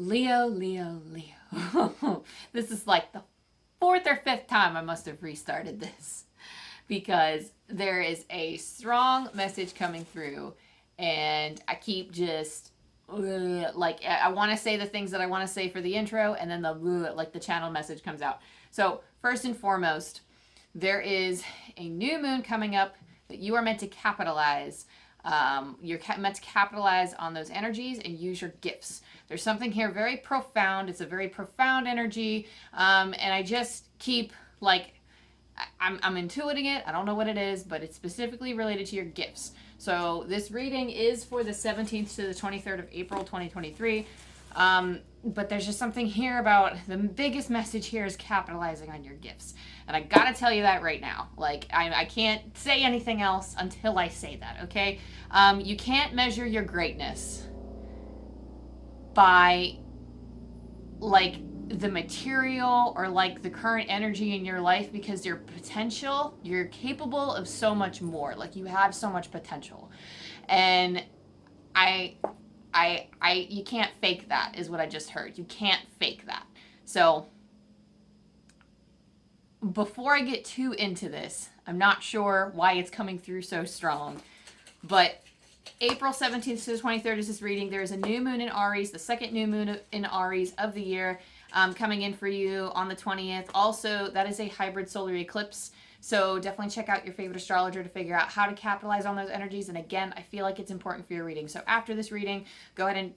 Leo, Leo, Leo. This is like the fourth or fifth time I must have restarted this because there is a strong message coming through, and I keep just like I want to say the things that I want to say for the intro, and then the channel message comes out. So first and foremost, there is a new moon coming up that you are meant to capitalize. You're meant to capitalize on those energies and use your gifts. There's something here very profound. It's a very profound energy, and I just keep like I'm intuiting it. I don't know what it is, but it's specifically related to your gifts. So this reading is for the 17th to the 23rd of April 2023. But there's just something here about the biggest message here is capitalizing on your gifts. And I gotta tell you that right now. Like, I can't say anything else until I say that, okay? You can't measure your greatness by, like, the material or, like, the current energy in your life, because your potential, you're capable of so much more. Like, you have so much potential. And you can't fake that, is what I just heard. You can't fake that. So before I get too into this, I'm not sure why it's coming through so strong, but April 17th to the 23rd is this reading. There is a new moon in Aries, the second new moon in Aries of the year, coming in for you on the 20th. Also, that is a hybrid solar eclipse. So definitely check out your favorite astrologer to figure out how to capitalize on those energies. And again, I feel like it's important for your reading. So after this reading, go ahead and,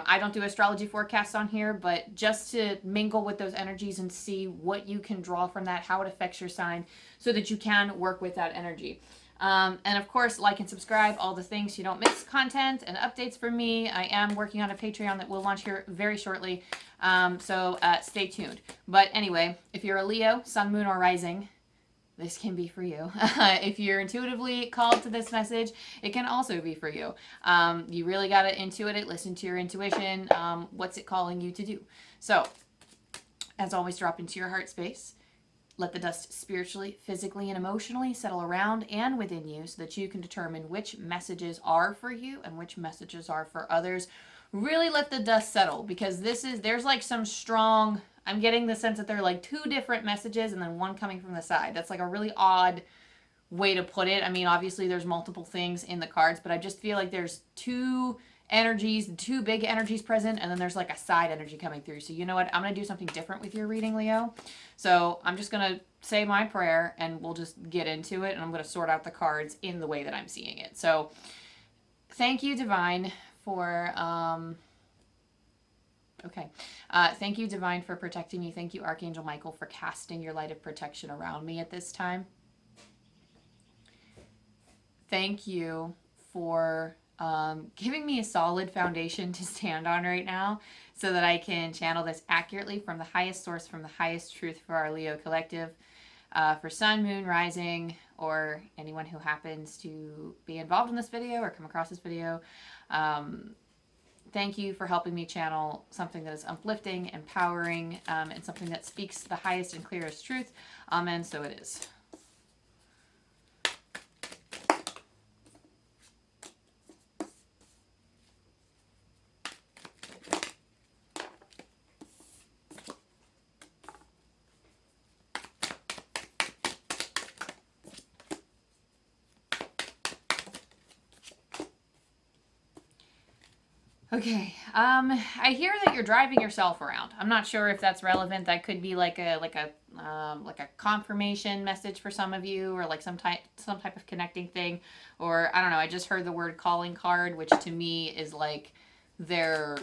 I don't do astrology forecasts on here, but just to mingle with those energies and see what you can draw from that, how it affects your sign, so that you can work with that energy. And of course, like and subscribe, all the things so you don't miss content and updates from me. I am working on a Patreon that will launch here very shortly. So stay tuned. But anyway, if you're a Leo, sun, moon, or rising, this can be for you. If you're intuitively called to this message, it can also be for you. You really got to intuit it, listen to your intuition. What's it calling you to do? So, as always, drop into your heart space. Let the dust spiritually, physically, and emotionally settle around and within you so that you can determine which messages are for you and which messages are for others. Really let the dust settle, because there's like some strong, I'm getting the sense that there are like two different messages and then one coming from the side. That's like a really odd way to put it. I mean, obviously there's multiple things in the cards, but I just feel like there's two energies, two big energies present, and then there's like a side energy coming through. So you know what? I'm going to do something different with your reading, Leo. So I'm just going to say my prayer and we'll just get into it, and I'm going to sort out the cards in the way that I'm seeing it. So thank you, Divine, for thank you, Divine, for protecting me. Thank you, Archangel Michael, for casting your light of protection around me at this time. Thank you for giving me a solid foundation to stand on right now so that I can channel this accurately from the highest source, from the highest truth for our Leo collective. For sun, moon, rising, or anyone who happens to be involved in this video or come across this video, thank you for helping me channel something that is uplifting, empowering, and something that speaks the highest and clearest truth. Amen. So it is. Okay, I hear that you're driving yourself around. I'm not sure if that's relevant. That could be like a confirmation message for some of you, or like some type of connecting thing, or I don't know. I just heard the word calling card, which to me is like their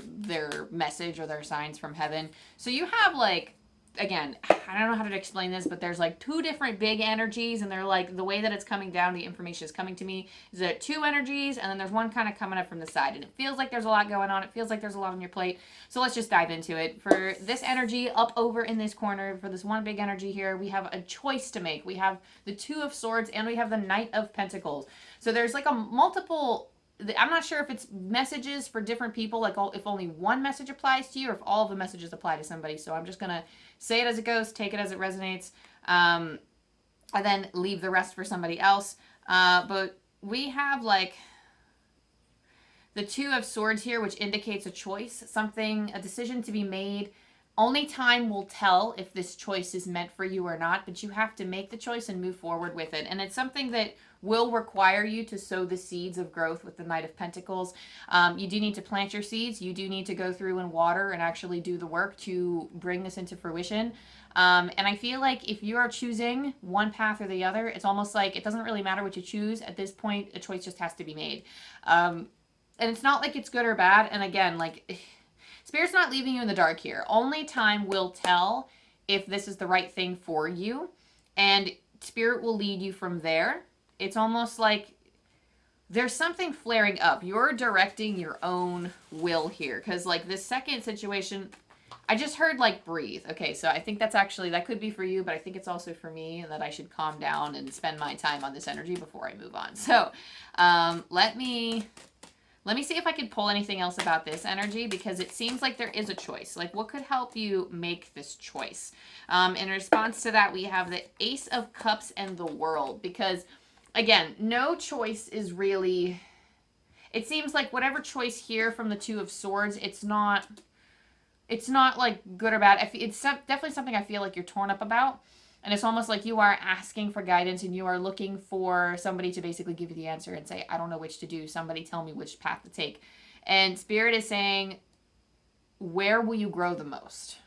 message or their signs from heaven. So you have like, again, I don't know how to explain this, but there's like two different big energies, and they're like, the way that it's coming down, the information is coming to me, is that two energies, and then there's one kind of coming up from the side, and it feels like there's a lot going on. It feels like there's a lot on your plate. So let's just dive into it. For this energy up over in this corner, for this one big energy here, we have a choice to make. We have the Two of Swords, and we have the Knight of Pentacles. So there's like a multiple, I'm not sure if it's messages for different people, like if only one message applies to you, or if all of the messages apply to somebody. So I'm just going to say it as it goes, take it as it resonates, and then leave the rest for somebody else. But we have like, the Two of Swords here, which indicates a choice, a decision to be made. Only time will tell if this choice is meant for you or not, but you have to make the choice and move forward with it. And it's something that will require you to sow the seeds of growth with the Knight of Pentacles. You do need to plant your seeds. You do need to go through and water and actually do the work to bring this into fruition. And I feel like if you are choosing one path or the other, it's almost like it doesn't really matter what you choose. At this point, a choice just has to be made. And it's not like it's good or bad. And again, like, Spirit's not leaving you in the dark here. Only time will tell if this is the right thing for you. And Spirit will lead you from there. It's almost like there's something flaring up. You're directing your own will here. Because, like, this second situation, I just heard, like, breathe. Okay, so I think that's actually, that could be for you, but I think it's also for me, and that I should calm down and spend my time on this energy before I move on. So, let me see if I can pull anything else about this energy, because it seems like there is a choice. Like, what could help you make this choice? In response to that, we have the Ace of Cups and the World, because, again, no choice is really, it seems like whatever choice here from the Two of Swords, it's not like good or bad. It's definitely something I feel like you're torn up about. And it's almost like you are asking for guidance and you are looking for somebody to basically give you the answer and say, I don't know which to do. Somebody tell me which path to take. And Spirit is saying, where will you grow the most?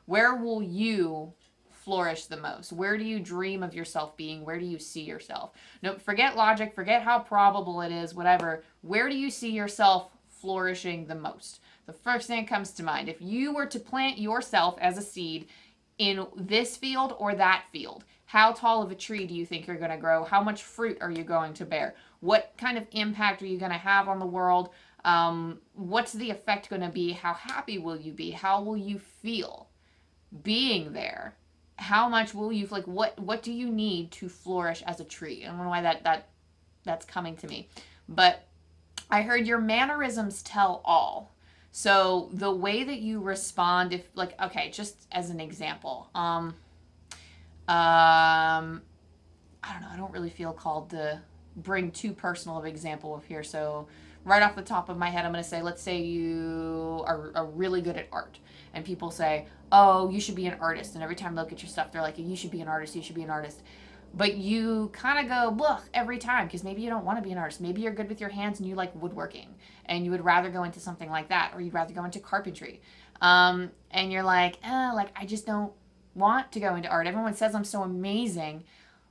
Where will you flourish the most? Where do you dream of yourself being? Where do you see yourself? No, forget logic, forget how probable it is, whatever. Where do you see yourself flourishing the most? The first thing that comes to mind, if you were to plant yourself as a seed in this field or that field, how tall of a tree do you think you're going to grow? How much fruit are you going to bear? What kind of impact are you going to have on the world? What's the effect going to be? How happy will you be? How will you feel being there? How much will you, like, what do you need to flourish as a tree? I don't know why that's coming to me, but I heard your mannerisms tell all. So the way that you respond, if, like, okay, just as an example, I don't know, I don't really feel called to bring too personal of an example of here. So right off the top of my head, I'm going to say, let's say you are really good at art, and people say, oh, you should be an artist. And every time they look at your stuff, they're like, you should be an artist, you should be an artist. But you kind of go, ugh, every time, because maybe you don't want to be an artist. Maybe you're good with your hands and you like woodworking, and you would rather go into something like that, or you'd rather go into carpentry. And you're like, I just don't want to go into art. Everyone says I'm so amazing,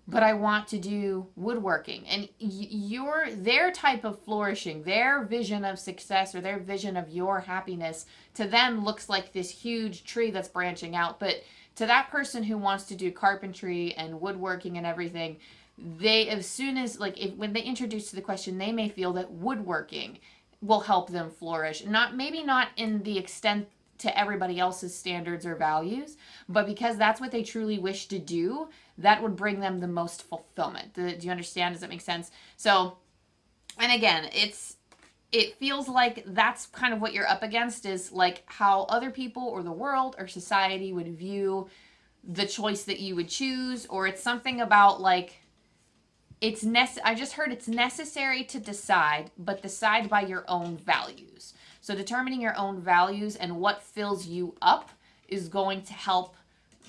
but I want to do woodworking. And their type of flourishing, their vision of success, or their vision of your happiness, to them looks like this huge tree that's branching out. But to that person who wants to do carpentry and woodworking and everything, they, as soon as, like, when they introduce to the question, they may feel that woodworking will help them flourish. Maybe not in the extent to everybody else's standards or values, but because that's what they truly wish to do, that would bring them the most fulfillment. Do you understand? Does that make sense? So, and again, it feels like that's kind of what you're up against, is like how other people or the world or society would view the choice that you would choose, or it's something about like, I just heard it's necessary to decide, but decide by your own values. So determining your own values and what fills you up is going to help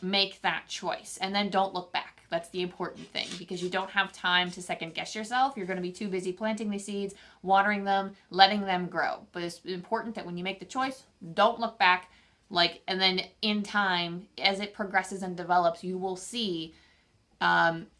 make that choice. And then don't look back. That's the important thing, because you don't have time to second guess yourself. You're going to be too busy planting the seeds, watering them, letting them grow. But it's important that when you make the choice, don't look back. And then in time, as it progresses and develops, you will see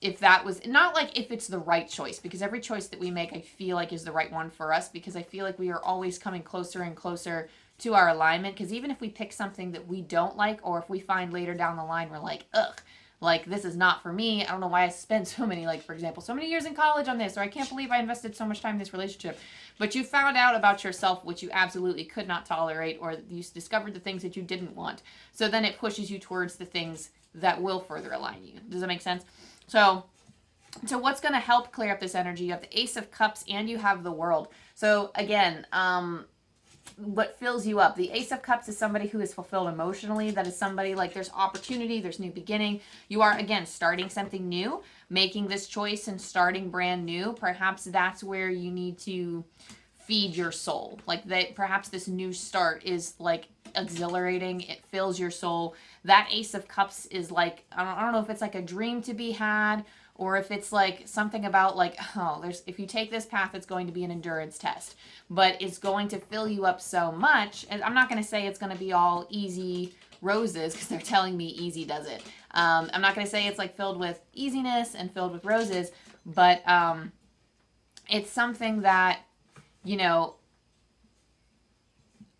if that was, not like if it's the right choice, because every choice that we make, I feel like, is the right one for us, because I feel like we are always coming closer and closer to our alignment. Because even if we pick something that we don't like, or if we find later down the line, we're like, ugh, like, this is not for me. I don't know why I spent so many, like, for example, so many years in college on this, or I can't believe I invested so much time in this relationship. But you found out about yourself which you absolutely could not tolerate, or you discovered the things that you didn't want. So then it pushes you towards the things that will further align you. Does that make sense? So what's going to help clear up this energy? You have the Ace of Cups and you have the World. So again, what fills you up? The Ace of Cups is somebody who is fulfilled emotionally. That is somebody, like, there's opportunity, there's new beginning. You are, again, starting something new, making this choice and starting brand new. Perhaps that's where you need to feed your soul. Like that, perhaps this new start is like exhilarating. It fills your soul. That Ace of Cups is like, I don't know if it's like a dream to be had, or if it's like something about like, oh, if you take this path, it's going to be an endurance test, but it's going to fill you up so much. And I'm not going to say it's going to be all easy roses, because they're telling me easy does it. I'm not going to say it's like filled with easiness and filled with roses, but it's something that, you know,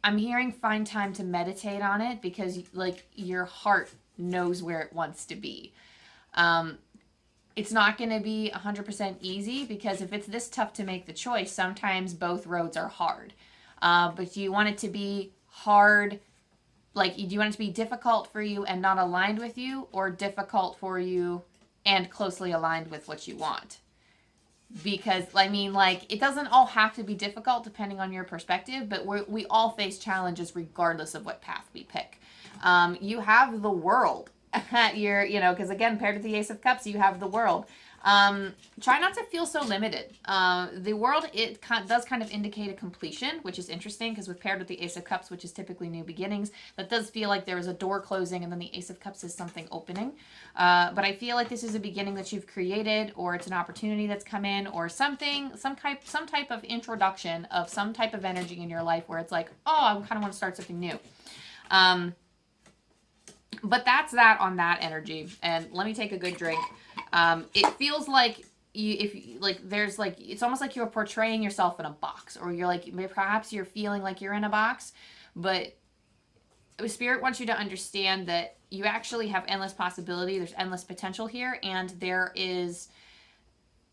I'm hearing find time to meditate on it, because like your heart knows where it wants to be. It's not going to be 100% easy, because if it's this tough to make the choice, sometimes both roads are hard. But do you want it to be hard? Like, do you want it to be difficult for you and not aligned with you, or difficult for you and closely aligned with what you want? Because, I mean, like, it doesn't all have to be difficult depending on your perspective, but we all face challenges regardless of what path we pick. You have the world at your, you know, because again, paired with the Ace of Cups, you have the world. Try not to feel so limited. The world, does kind of indicate a completion, which is interesting, because with paired with the Ace of Cups, which is typically new beginnings, that does feel like there is a door closing, and then the Ace of Cups is something opening. But I feel like this is a beginning that you've created, or it's an opportunity that's come in, or something, some type of introduction of some type of energy in your life where it's like, oh, I kind of want to start something new. But that's that on that energy. And let me take a good drink. It feels like it's almost like you're portraying yourself in a box, or you're like, perhaps you're feeling like you're in a box, but Spirit wants you to understand that you actually have endless possibility. There's endless potential here. And there is,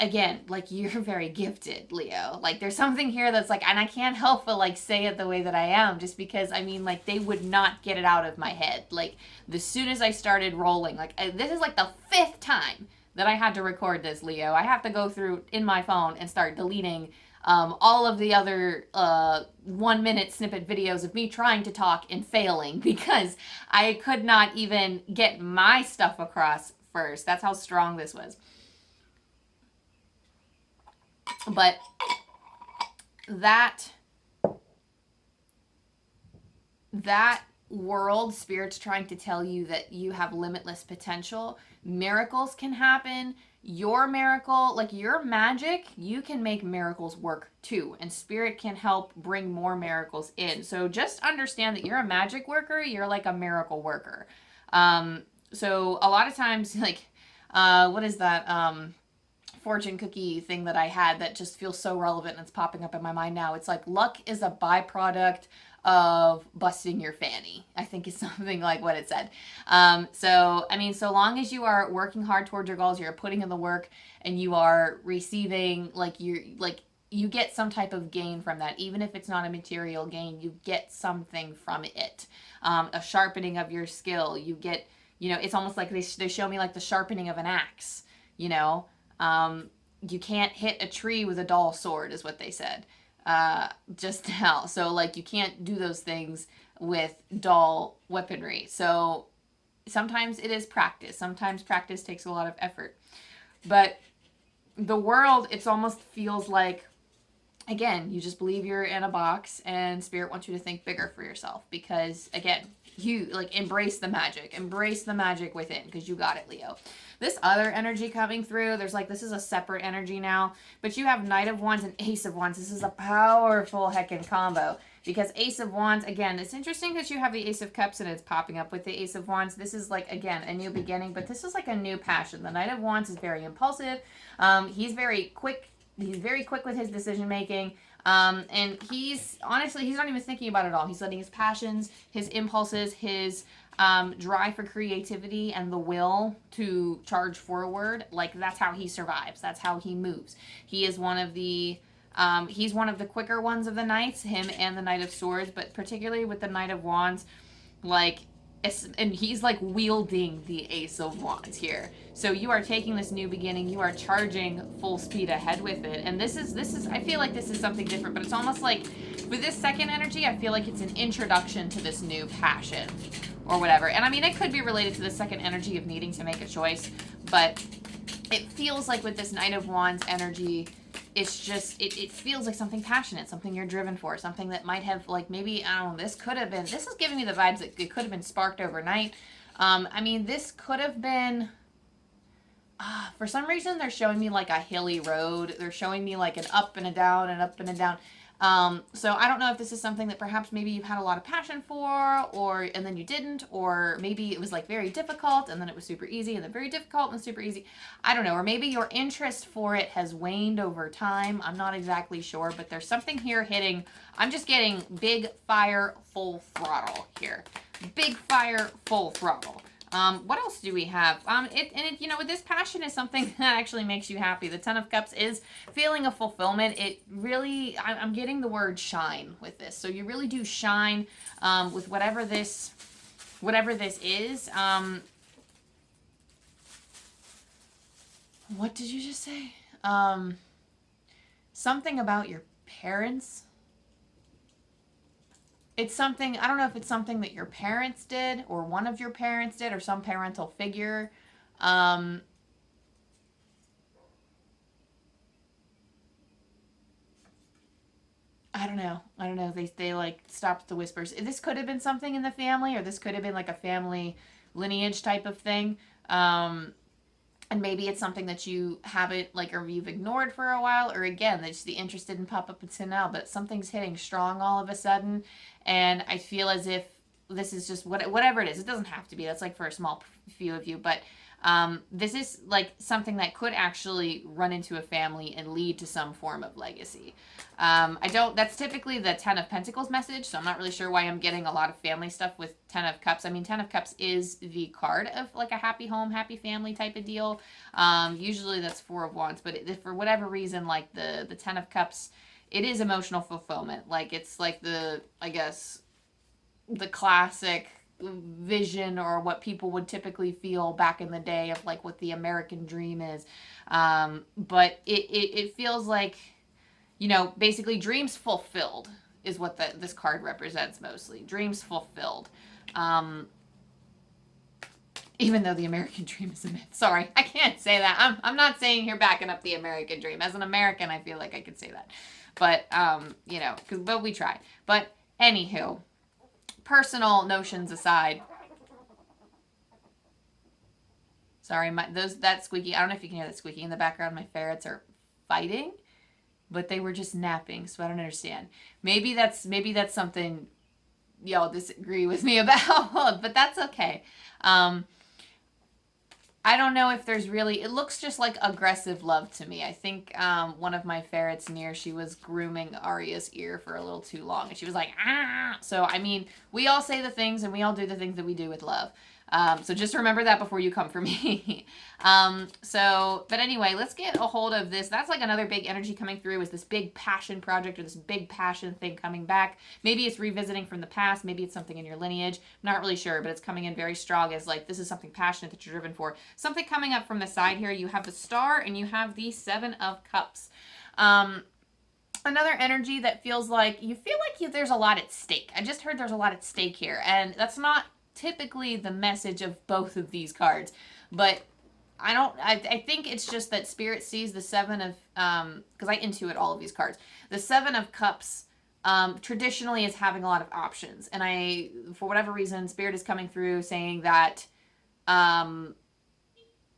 again, like, you're very gifted, Leo. Like, there's something here that's like, and I can't help but like say it the way that I am, just because, I mean, like, they would not get it out of my head. Like, as soon as I started rolling, like, this is like the 5th time that I had to record this, Leo. I have to go through in my phone and start deleting all of the other 1-minute snippet videos of me trying to talk and failing, because I could not even get my stuff across first. That's how strong this was. But that world, Spirit's trying to tell you that you have limitless potential. Miracles can happen. Your miracle, like your magic, you can make miracles work too. And Spirit can help bring more miracles in. So just understand that you're a magic worker. You're like a miracle worker. So a lot of times, like, what is that? Fortune cookie thing that I had that just feels so relevant, and it's popping up in my mind now. It's like, luck is a byproduct of busting your fanny, I think is something like what it said. So, I mean, so long as you are working hard towards your goals, you're putting in the work, and you are receiving, like, you get some type of gain from that. Even if it's not a material gain, you get something from it. A sharpening of your skill. You get, you know, it's almost like they show me like the sharpening of an axe, you know. You can't hit a tree with a dull sword, is what they said just now. So, like, you can't do those things with dull weaponry. So sometimes it is practice. Sometimes practice takes a lot of effort. But the world, it's almost feels like, again, you just believe you're in a box, and Spirit wants you to think bigger for yourself, because, again, you, like, embrace the magic within, because you got it, Leo. This other energy coming through, there's like, this is a separate energy now, but you have Knight of Wands and Ace of Wands. This is a powerful heckin' combo, because Ace of Wands, again, it's interesting because you have the Ace of Cups and it's popping up with the Ace of Wands. This is like, again, a new beginning, but this is like a new passion. The Knight of Wands is very impulsive. He's very quick. He's very quick with his decision making. And he's not even thinking about it all. He's letting his passions, his impulses, his drive for creativity, and the will to charge forward, like, that's how he survives. That's how he moves. He is one of the quicker ones of the knights, him and the Knight of Swords, but particularly with the Knight of Wands, like, and he's like wielding the Ace of Wands here. So you are taking this new beginning, you are charging full speed ahead with it. And this is I feel like this is something different, but it's almost like with this second energy, I feel like it's an introduction to this new passion or whatever. And I mean, it could be related to the second energy of needing to make a choice, but it feels like with this Knight of Wands energy, it's just, it feels like something passionate, something you're driven for, something that might have, like, maybe, I don't know, this is giving me the vibes that it could have been sparked overnight. I mean, this could have been, for some reason, they're showing me like a hilly road. They're showing me like an up and a down and up and a down. So I don't know if this is something that perhaps maybe you've had a lot of passion for, and then you didn't, or maybe it was like very difficult and then it was super easy, and then very difficult and super easy. I don't know. Or maybe your interest for it has waned over time. I'm not exactly sure, but there's something here hitting. I'm just getting big fire, full throttle here. Big fire, full throttle. What else do we have? You know, this passion is something that actually makes you happy. The Ten of Cups is feeling of fulfillment. It really, I'm getting the word shine with this. So you really do shine, with whatever this is. What did you just say? Something about your parents. It's something, I don't know if it's something that your parents did, or one of your parents did, or some parental figure. I don't know. They like stopped the whispers. This could have been something in the family, or this could have been like a family lineage type of thing. And maybe it's something that you haven't, like, or you've ignored for a while, or again, that just the interest didn't pop up until now, but something's hitting strong all of a sudden. And I feel as if this is just whatever it is. It doesn't have to be. That's like for a small few of you, but this is like something that could actually run into a family and lead to some form of legacy. That's typically the Ten of Pentacles message, so I'm not really sure why I'm getting a lot of family stuff with Ten of Cups. I mean, Ten of Cups is the card of like a happy home, happy family type of deal. Usually that's Four of Wands, but for whatever reason, like the Ten of Cups, it is emotional fulfillment. Like, it's like I guess, the classic vision, or what people would typically feel back in the day of like what the American dream is. But it feels like, you know, basically dreams fulfilled is what this card represents mostly. Dreams fulfilled. Even though the American dream is a myth. Sorry, I can't say that. I'm not saying here backing up the American dream. As an American, I feel like I could say that. But, you know, but we try. But anywho, personal notions aside. Sorry, that squeaky. I don't know if you can hear that squeaky in the background. My ferrets are fighting, but they were just napping, so I don't understand. Maybe that's something y'all disagree with me about, but that's okay. I don't know if there's really, it looks just like aggressive love to me. I think one of my ferrets near, she was grooming Arya's ear for a little too long, and she was like, ah. So, I mean, we all say the things and we all do the things that we do with love. So just remember that before you come for me. But anyway, let's get a hold of this. That's like another big energy coming through, is this big passion project, or this big passion thing coming back. Maybe it's revisiting from the past. Maybe it's something in your lineage. I'm not really sure, but it's coming in very strong as like, this is something passionate that you're driven for. Something coming up from the side here. You have the Star and you have the Seven of Cups. Another energy that feels like you feel like there's a lot at stake. I just heard there's a lot at stake here, and that's not typically the message of both of these cards, but I think it's just that Spirit sees the Seven of, because I intuit all of these cards, the Seven of Cups traditionally is having a lot of options, and for whatever reason, Spirit is coming through saying that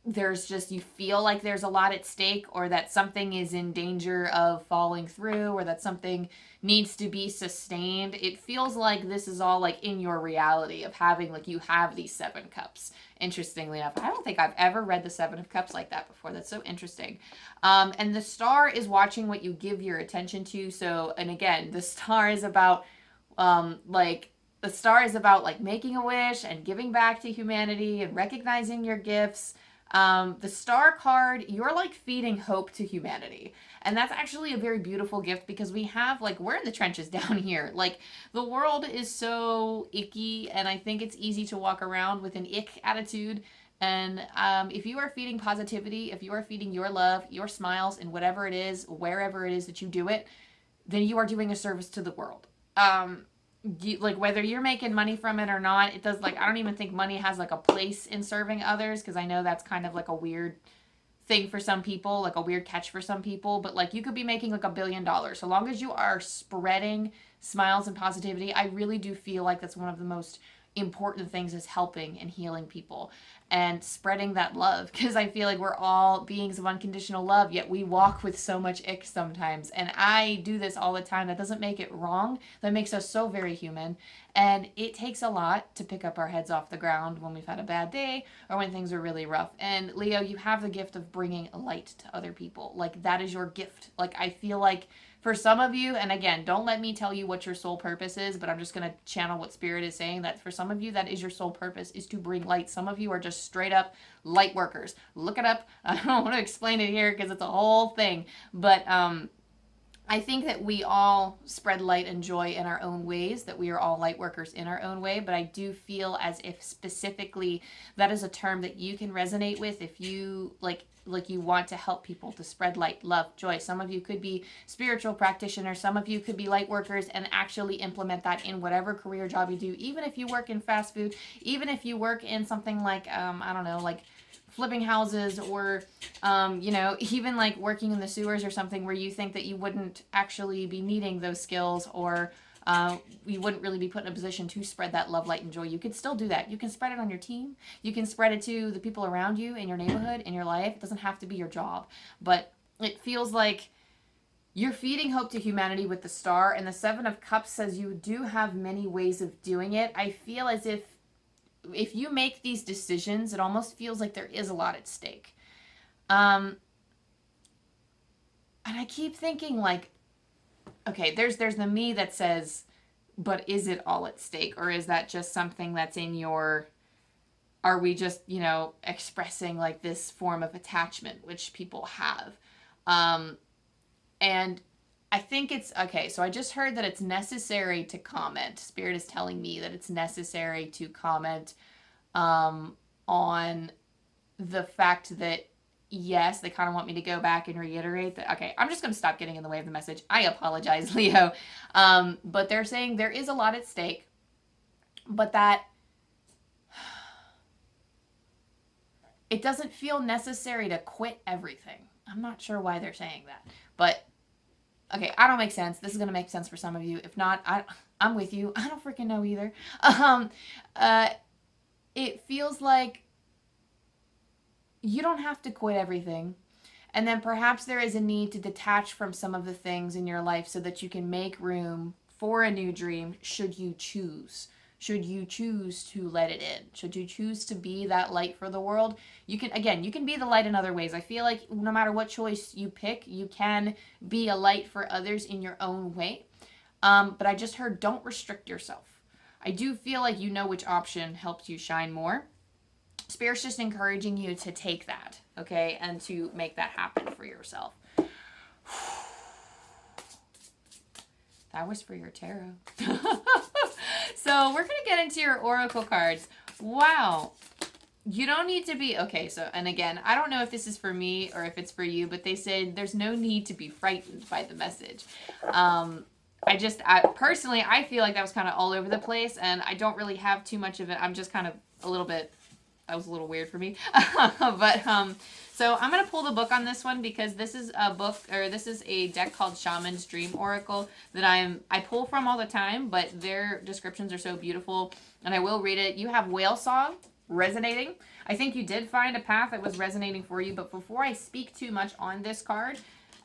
there's just, you feel like there's a lot at stake, or that something is in danger of falling through, or that something needs to be sustained. It feels like this is all like in your reality of having, like, you have these Seven Cups. Interestingly enough, I don't think I've ever read the Seven of Cups like that before. That's so interesting. And the Star is watching what you give your attention to. So, and again, the Star is about the Star is about like making a wish and giving back to humanity and recognizing your gifts. The Star card, you're like feeding hope to humanity. And that's actually a very beautiful gift, because we have, like, we're in the trenches down here. Like, the world is so icky, and I think it's easy to walk around with an ick attitude. And if you are feeding positivity, if you are feeding your love, your smiles, and whatever it is, wherever it is that you do it, then you are doing a service to the world. Like, whether you're making money from it or not, it does, like, I don't even think money has like a place in serving others, because I know that's kind of like a weird thing for some people, like a weird catch for some people, but like you could be making like $1 billion. So long as you are spreading smiles and positivity, I really do feel like that's one of the most important things, is helping and healing people and spreading that love, because I feel like we're all beings of unconditional love, yet we walk with so much ick sometimes, and I do this all the time. That doesn't make it wrong, that makes us so very human, and it takes a lot to pick up our heads off the ground when we've had a bad day or when things are really rough. And Leo, you have the gift of bringing light to other people. Like, that is your gift. Like, I feel like for some of you, and again, don't let me tell you what your soul purpose is, but I'm just going to channel what Spirit is saying, that for some of you, that is your soul purpose, is to bring light. Some of you are just straight up light workers. Look it up. I don't want to explain it here because it's a whole thing, but I think that we all spread light and joy in our own ways, that we are all light workers in our own way, but I do feel as if specifically that is a term that you can resonate with if you like you want to help people, to spread light, love, joy. Some of you could be spiritual practitioners, some of you could be light workers and actually implement that in whatever career job you do, even if you work in fast food, even if you work in something like, I don't know, like flipping houses, or even like working in the sewers or something, where you think that you wouldn't actually be needing those skills, or you wouldn't really be put in a position to spread that love, light, and joy. You could still do that. You can spread it on your team. You can spread it to the people around you, in your neighborhood, in your life. It doesn't have to be your job, but it feels like you're feeding hope to humanity with the star, and the Seven of Cups says you do have many ways of doing it. I feel as if you make these decisions, it almost feels like there is a lot at stake. And I keep thinking, like, okay, there's the me that says, but is it all at stake? Or is that just something that's in your, are we just, expressing like this form of attachment, which people have? And I think it's, okay, so I just heard that it's necessary to comment. Spirit is telling me that it's necessary to comment on the fact that, yes, they kind of want me to go back and reiterate that. Okay, I'm just going to stop getting in the way of the message. I apologize, Leo. But they're saying there is a lot at stake, but that it doesn't feel necessary to quit everything. I'm not sure why they're saying that, but okay, I don't make sense. This is going to make sense for some of you. If not, I'm with you. I don't freaking know either. It feels like you don't have to quit everything. And then perhaps there is a need to detach from some of the things in your life so that you can make room for a new dream, should you choose. Should you choose to let it in. Should you choose to be that light for the world. You can be the light in other ways. I feel like no matter what choice you pick, you can be a light for others in your own way. But I just heard, don't restrict yourself. I do feel like you know which option helps you shine more. Spirit's just encouraging you to take that, okay, and to make that happen for yourself. That was for your tarot. So we're going to get into your oracle cards. Wow. You don't need to be, okay, so, and again, I don't know if this is for me or if it's for you, but they said there's no need to be frightened by the message. Personally, I feel like that was kind of all over the place, and I don't really have too much of it. I'm just kind of a little bit, that was a little weird for me. So I'm going to pull the book on this one because this is a book, or this is a deck called Shaman's Dream Oracle that I pull from all the time, but their descriptions are so beautiful, and I will read it. You have Whale Song resonating. I think you did find a path that was resonating for you, but before I speak too much on this card,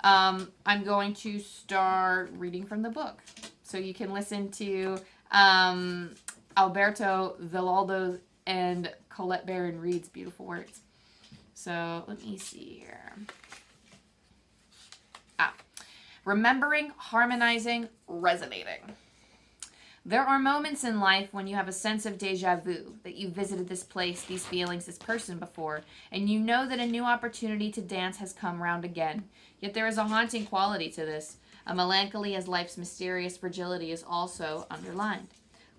I'm going to start reading from the book. So you can listen to Alberto, Villoldo, and Colette Baron-Reid's beautiful words. So let me see here. Remembering, harmonizing, resonating. There are moments in life when you have a sense of deja vu, that you visited this place, these feelings, this person before, and you know that a new opportunity to dance has come round again. Yet there is a haunting quality to this, a melancholy as life's mysterious fragility is also underlined.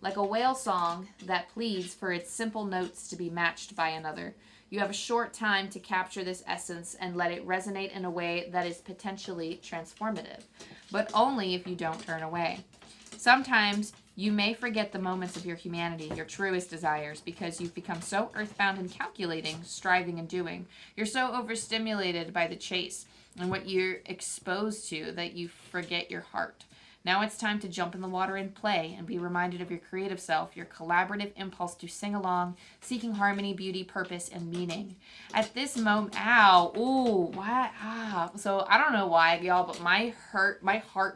Like a whale song that pleads for its simple notes to be matched by another. You have a short time to capture this essence and let it resonate in a way that is potentially transformative, but only if you don't turn away. Sometimes You may forget the moments of your humanity, your truest desires, because you've become so earthbound and calculating, striving and doing. You're so overstimulated by the chase and what you're exposed to that you forget your heart. Now it's time to jump in the water and play and be reminded of your creative self, your collaborative impulse to sing along, seeking harmony, beauty, purpose, and meaning. At this moment, ow, ooh, what? So I don't know why, y'all, but my heart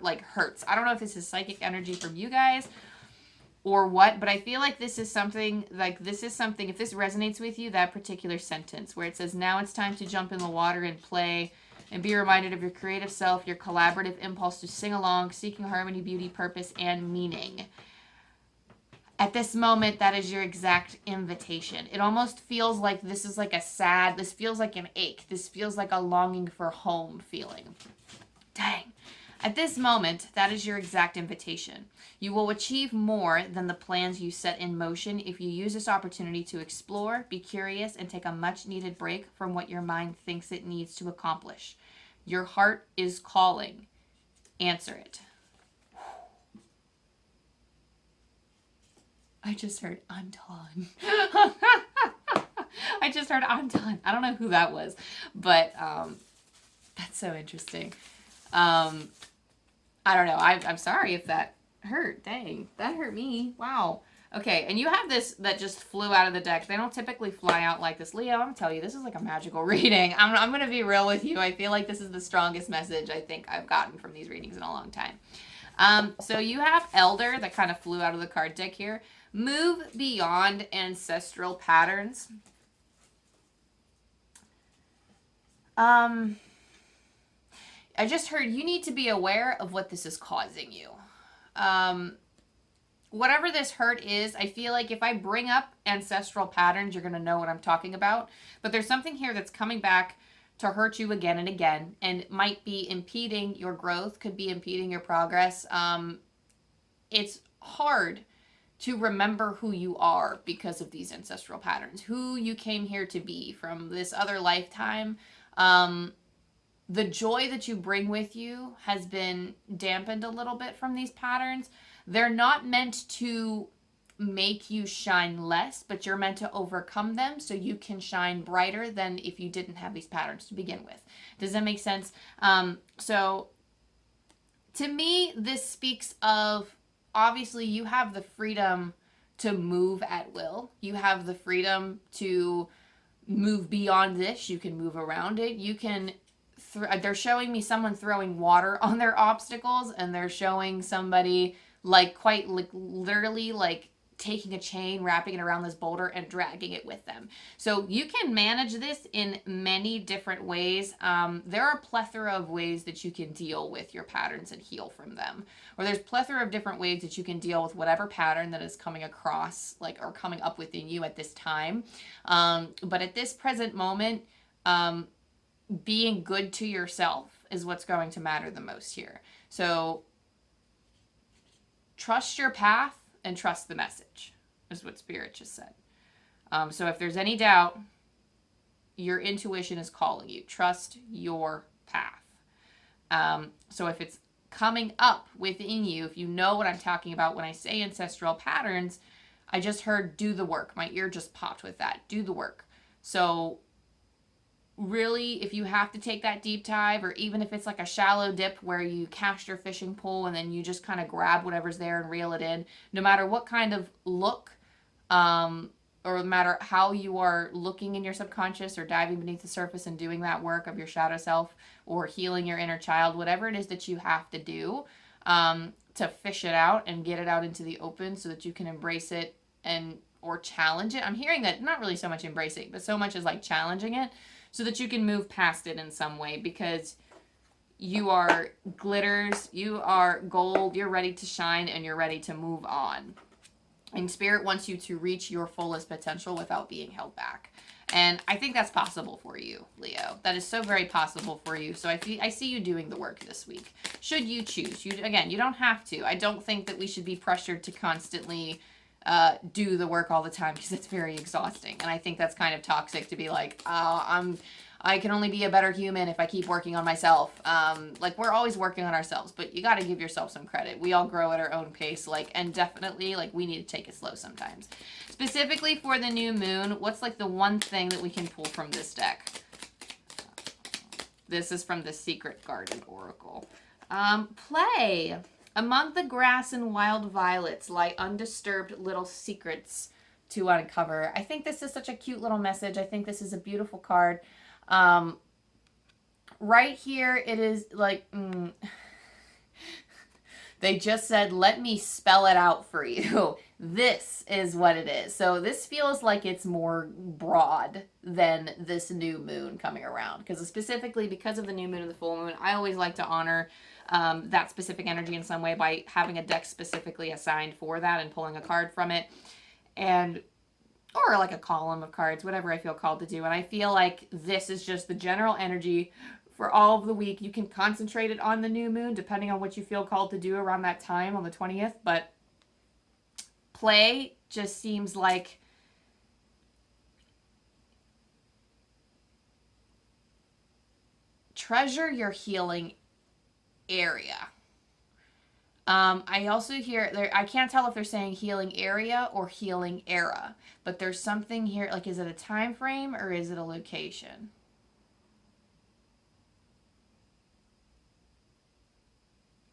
like hurts. I don't know if this is psychic energy from you guys or what, but I feel like this is something, if this resonates with you, that particular sentence where it says, now it's time to jump in the water and play and be reminded of your creative self, your collaborative impulse to sing along, seeking harmony, beauty, purpose, and meaning. At this moment, that is your exact invitation. It almost feels like this is like this feels like an ache. This feels like a longing for home feeling. Dang. At this moment, that is your exact invitation. You will achieve more than the plans you set in motion if you use this opportunity to explore, be curious, and take a much-needed break from what your mind thinks it needs to accomplish. Your heart is calling. Answer it. I just heard, I'm done. I just heard, I'm done. I don't know who that was, but that's so interesting. I don't know. I'm sorry if that hurt. Dang, that hurt me. Wow. Okay, and you have this that just flew out of the deck. They don't typically fly out like this. Leo, I'm going to tell you, this is like a magical reading. I'm going to be real with you. I feel like this is the strongest message I think I've gotten from these readings in a long time. So you have Elder that kind of flew out of the card deck here. Move beyond ancestral patterns. I just heard you need to be aware of what this is causing you. Whatever this hurt is, I feel like if I bring up ancestral patterns, you're going to know what I'm talking about. But there's something here that's coming back to hurt you again and again, and might be impeding your growth, could be impeding your progress. It's hard to remember who you are because of these ancestral patterns, who you came here to be from this other lifetime. The joy that you bring with you has been dampened a little bit from these patterns. They're not meant to make you shine less, but you're meant to overcome them so you can shine brighter than if you didn't have these patterns to begin with. Does that make sense? So to me, this speaks of, obviously, you have the freedom to move at will. You have the freedom to move beyond this. You can move around it. You can they're showing me someone throwing water on their obstacles, and they're showing somebody quite literally taking a chain, wrapping it around this boulder and dragging it with them. So you can manage this in many different ways. There are a plethora of ways that you can deal with your patterns and heal from them. Or there's a plethora of different ways that you can deal with whatever pattern that is coming across, or coming up within you at this time. But at this present moment, being good to yourself is what's going to matter the most here. So trust your path and trust the message is what Spirit just said. So if there's any doubt, your intuition is calling you. Trust your path. So if it's coming up within you, if you know what I'm talking about when I say ancestral patterns, I just heard do the work. My ear just popped with that. Do the work. So really, if you have to take that deep dive, or even if it's like a shallow dip where you cast your fishing pole and then you just kind of grab whatever's there and reel it in, no matter what kind of look, or no matter how you are looking in your subconscious or diving beneath the surface and doing that work of your shadow self or healing your inner child, whatever it is that you have to do to fish it out and get it out into the open so that you can embrace it or challenge it. I'm hearing that not really so much embracing, but so much as challenging it, so that you can move past it in some way, because you are glitters, you are gold, you're ready to shine, and you're ready to move on. And Spirit wants you to reach your fullest potential without being held back. And I think that's possible for you, Leo. That is so very possible for you. So I see you doing the work this week. Should you choose. You don't have to. I don't think that we should be pressured to constantly do the work all the time, because it's very exhausting. And I think that's kind of toxic to be like, oh, I can only be a better human if I keep working on myself. Like, we're always working on ourselves, but you got to give yourself some credit. We all grow at our own pace, like, and definitely, like, we need to take it slow sometimes. Specifically for the new moon, what's, like, the one thing that we can pull from this deck? This is from the Secret Garden Oracle. Play. Among the grass and wild violets lie undisturbed little secrets to uncover. I think this is such a cute little message. I think this is a beautiful card. Right here, it is like, they just said, let me spell it out for you. This is what it is. So this feels like it's more broad than this new moon coming around. Because specifically because of the new moon and the full moon, I always like to honor that specific energy in some way by having a deck specifically assigned for that and pulling a card from it. Or like a column of cards, whatever I feel called to do. And I feel like this is just the general energy for all of the week. You can concentrate it on the new moon, depending on what you feel called to do around that time on the 20th. But play just seems like treasure your healing area. I also hear there, I can't tell if they're saying healing area or healing era, but there's something here, like, is it a time frame or is it a location?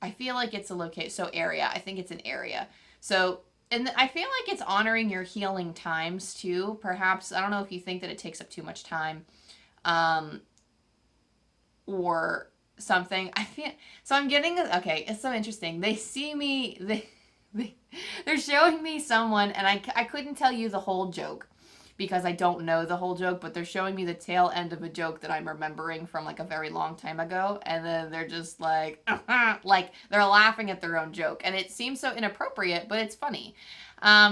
I feel like it's a location, so area. I think it's an area. So, and I feel like it's honoring your healing times too. Perhaps, I don't know if you think that it takes up too much time, or something. I feel so. I'm getting okay. It's so interesting. They see me. They're showing me someone, and I couldn't tell you the whole joke because I don't know the whole joke. But they're showing me the tail end of a joke that I'm remembering from like a very long time ago, and then they're just like, like they're laughing at their own joke, and it seems so inappropriate, but it's funny.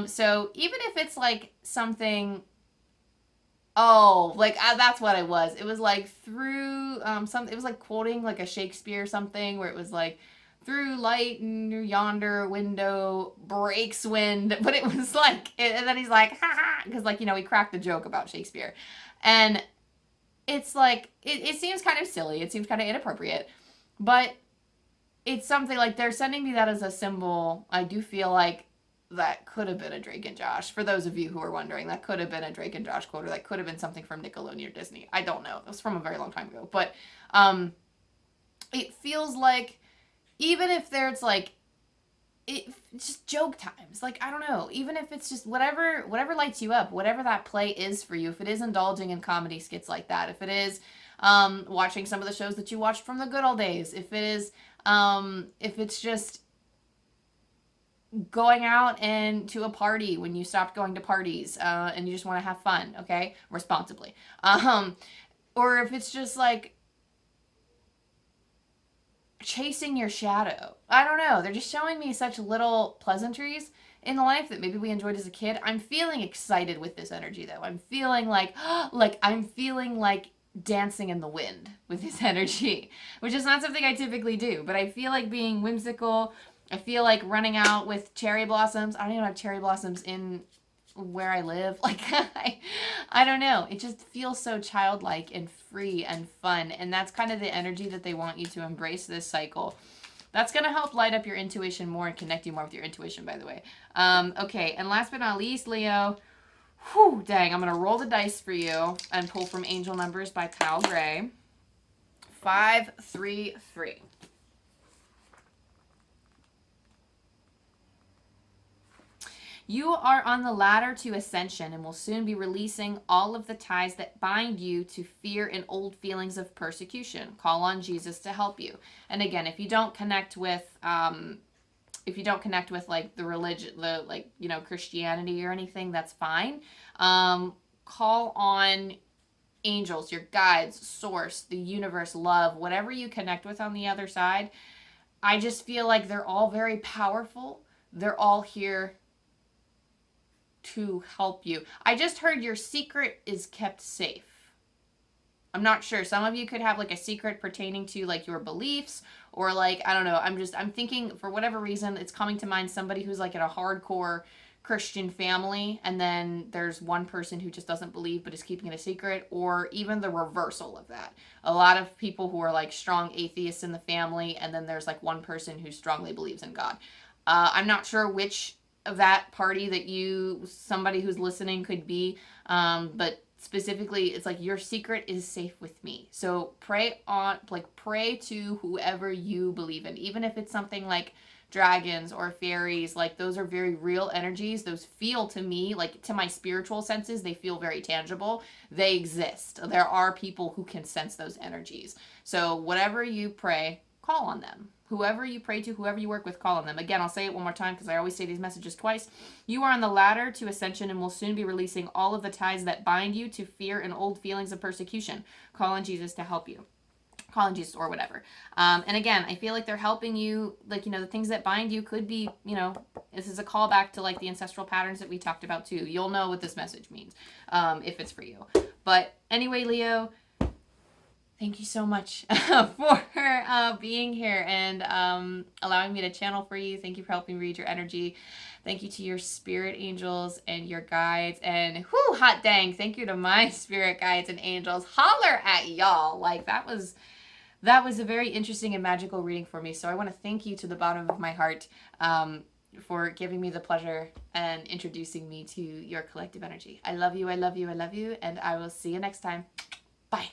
So even if it's like something. Oh, like that's what it was. It was like through it was like quoting like a Shakespeare or something where it was like through light and yonder window breaks wind, but it was like, and then he's like, ha ha, because like, you know, he cracked a joke about Shakespeare, and it's like it seems kind of silly. It seems kind of inappropriate, but it's something like they're sending me that as a symbol. I do feel like that could have been a Drake and Josh. For those of you who are wondering, that could have been a Drake and Josh quote, or that could have been something from Nickelodeon or Disney. I don't know. It was from a very long time ago. But it feels like, even if there's like, it's just joke times. Like, I don't know. Even if it's just whatever lights you up, whatever that play is for you. If it is indulging in comedy skits like that. If it is watching some of the shows that you watched from the good old days. If it is, if it's just going out and to a party when you stopped going to parties and you just want to have fun, okay, responsibly, or if it's just like chasing your shadow. I don't know, they're just showing me such little pleasantries in life that maybe we enjoyed as a kid. I'm feeling excited with this energy though. I'm feeling like I'm feeling like dancing in the wind with this energy, which is not something I typically do, but I feel like being whimsical. I feel like running out with cherry blossoms. I don't even have cherry blossoms in where I live. Like, I don't know. It just feels so childlike and free and fun. And that's kind of the energy that they want you to embrace this cycle. That's going to help light up your intuition more and connect you more with your intuition, by the way. Okay, and last but not least, Leo. Whew, dang, I'm going to roll the dice for you and pull from Angel Numbers by Kyle Gray. 5, 3, 3. You are on the ladder to ascension and will soon be releasing all of the ties that bind you to fear and old feelings of persecution. Call on Jesus to help you. And again, if you don't connect with like the religion, the like, you know, Christianity or anything, that's fine. Call on angels, your guides, source, the universe, love, whatever you connect with on the other side. I just feel like they're all very powerful. They're all here to help you. I just heard your secret is kept safe. I'm not sure. Some of you could have like a secret pertaining to like your beliefs, or like, I don't know. I'm thinking for whatever reason, it's coming to mind somebody who's like at a hardcore Christian family, and then there's one person who just doesn't believe but is keeping it a secret, or even the reversal of that. A lot of people who are like strong atheists in the family, and then there's like one person who strongly believes in God. I'm not sure which of that party that somebody who's listening could be, but specifically it's like your secret is safe with me. So pray to whoever you believe in, even if it's something like dragons or fairies. Like, those are very real energies. Those feel, to me, like, to my spiritual senses, they feel very tangible. They exist. There are people who can sense those energies. So whatever you pray, call on them. Whoever you pray to, whoever you work with, call on them. Again, I'll say it one more time because I always say these messages twice. You are on the ladder to ascension and will soon be releasing all of the ties that bind you to fear and old feelings of persecution. Call on Jesus to help you. Call on Jesus or whatever. And again, I feel like they're helping you, like, the things that bind you could be, this is a callback to like the ancestral patterns that we talked about too. You'll know what this message means if it's for you. But anyway, Leo, thank you so much for being here and allowing me to channel for you. Thank you for helping read your energy. Thank you to your spirit angels and your guides. And whoo, hot dang, thank you to my spirit guides and angels. Holler at y'all. Like, that was a very interesting and magical reading for me. So I want to thank you to the bottom of my heart for giving me the pleasure and introducing me to your collective energy. I love you, I love you, I love you. And I will see you next time. Bye.